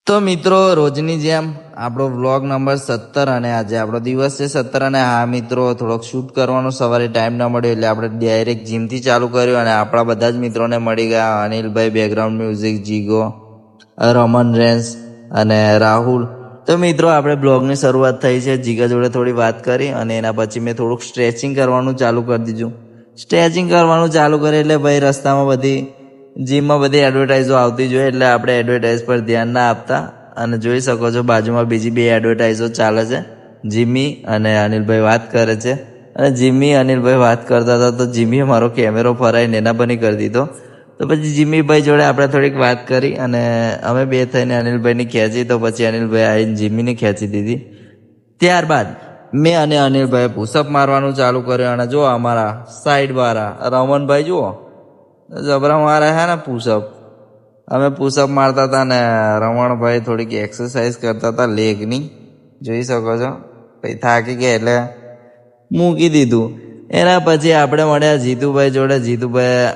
તો મિત્રો, રોજની જેમ આપણો વ્લોગ નંબર 17 અને આજે આપણો દિવસ છે 17 અને હા મિત્રો, થોડોક શૂટ કરવાનો સવારે ટાઈમ ના મળ્યો એટલે આપણે ડાયરેક્ટ જીમથી ચાલુ કર્યું અને આપણા બધા જ મિત્રોને મળી ગયા. અનિલભાઈ બેકગ્રાઉન્ડ મ્યુઝિક, જીગો, રમન રેન્સ અને રાહુલ. તો મિત્રો, આપણે બ્લોગની શરૂઆત થઈ છે. જીગા જોડે થોડી વાત કરી અને એના પછી મેં થોડુંક સ્ટ્રેચિંગ કરવાનું ચાલુ કરી દીધું. સ્ટ્રેચિંગ કરવાનું ચાલુ કરે એટલે ભાઈ રસ્તામાં બધી જીમમાં બધી એડવર્ટાઇઝો આવતી જોઈએ એટલે આપણે એડવર્ટાઇઝ પર ધ્યાન ના આપતા અને જોઈ શકો છો બાજુમાં બીજી બે એડવર્ટાઇઝો ચાલે છે. જીમી અને અનિલભાઈ વાત કરે છે અને જીમી અનિલભાઈ વાત કરતા હતા તો જીમીએ મારો કેમેરો ફરાઈને એના બની કરી દીધો. તો પછી જીમીભાઈ જોડે આપણે થોડીક વાત કરી અને અમે બે થઈને અનિલભાઈની ખેંચી. તો પછી અનિલભાઈ આવીને જીમીની ખેંચી દીધી. ત્યારબાદ મેં અને અનિલભાઈ પુશઅપ મારવાનું ચાલુ કર્યું અને જો અમારા સાઈડ વાળા રમનભાઈ જુઓ જબરા મારે હે ને પુશઅપ. અમે પુશઅપ મારતા હતા ને રમણભાઈ થોડીક એક્સરસાઇઝ કરતા હતા લેગની, જોઈ શકો છો. પછી થાકી ગયા એટલે મૂકી દીધું. એના પછી આપણે મળ્યા જીતુભાઈ જોડે. જીતુભાઈ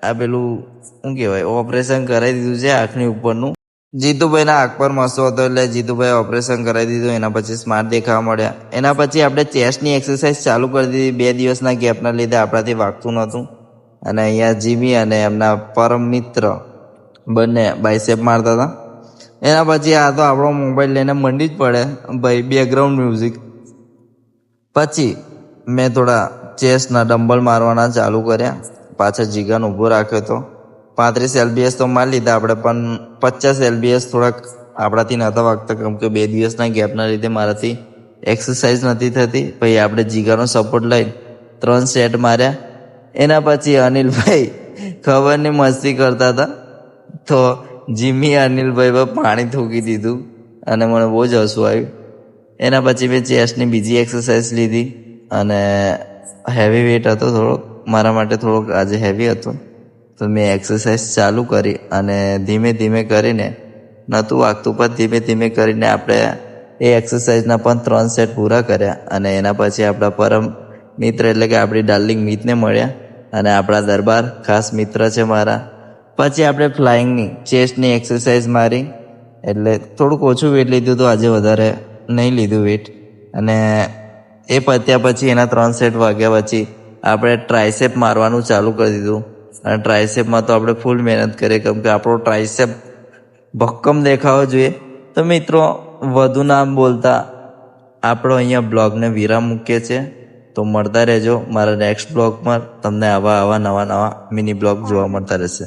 આ પેલું શું કહેવાય ઓપરેશન કરાવી દીધું છે આંખની ઉપરનું. જીતુભાઈના આંખ પર મસો હતો એટલે જીતુભાઈ ઓપરેશન કરાવી દીધું. એના પછી સ્માર્ટ દેખાવા મળ્યા. એના પછી આપણે ચેસ્ટની એક્સરસાઇઝ ચાલુ કરી દીધી. 2 દિવસના ગેપના લીધે આપણાથી વાગતું નહોતું. અને અહીંયા જીમી અને એમના પરમ મિત્ર બંને બાયસેપ મારતા હતા. એના પછી આ તો આપણો મોબાઈલ લઈને મંડી જ પડે ભાઈ, બેકગ્રાઉન્ડ મ્યુઝિક. પછી મેં થોડા ચેસ્ટના ડમ્બલ મારવાના ચાલુ કર્યા. પાછળ જીગાને ઊભો રાખ્યો હતો. 35 LBS તો મારી લીધા આપણે, પણ 50 LBS થોડાક આપણાથી નહોતા વાગતા કેમ કે 2 દિવસના ગેપના લીધે મારાથી એક્સરસાઇઝ નથી થતી. પછી આપણે જીગાનો સપોર્ટ લઈને 3 સેટ માર્યા. એના પછી અનિલભાઈ ખબર નહીં મસ્તી કરતા હતા તો જીમી અનિલભાઈ પર પાણી થૂકી દીધું અને મને બહુ જ હસવું આવ્યું. એના પછી મેં ચેસ્ટની બીજી એક્સરસાઇઝ લીધી અને હેવી વેટ હતો થોડોક, મારા માટે થોડોક આજે હેવી હતો. તો મેં એક્સરસાઇઝ ચાલુ કરી અને ધીમે ધીમે કરીને નહોતું વાગતું પણ ધીમે ધીમે કરીને આપણે એ એક્સરસાઇઝના પણ 3 સેટ પૂરા કર્યા. અને એના પછી આપણા પરમ મિત્ર એટલે કે આપણી ડાર્લિંગ મીતને મળ્યા અને આપણા દરબાર ખાસ મિત્ર છે મારા. પછી આપણે ફ્લાઇંગની ચેસ્ટની એક્સરસાઇઝ મારી એટલે થોડુંક ઓછું વેટ લીધું તો આજે વધારે નહીં લીધું વેટ. અને એ પત્યા પછી એના 3 સેટ વાગ્યા પછી આપણે ટ્રાયસેપ મારવાનું ચાલુ કરી દીધું. અને ટ્રાયસેપમાં તો આપણે ફૂલ મહેનત કરીએ કેમ કે આપણો ટ્રાયસેપ ભક્કમ દેખાવો જોઈએ. તો મિત્રો, વધુ નામ બોલતા આપણો અહીંયા બ્લોગને વિરામ મૂકીએ છીએ. તો મળતા રહેજો મારા નેક્સ્ટ બ્લોગમાં. તમને આવા નવા મિની બ્લોગ જોવા મળતા રહેશે.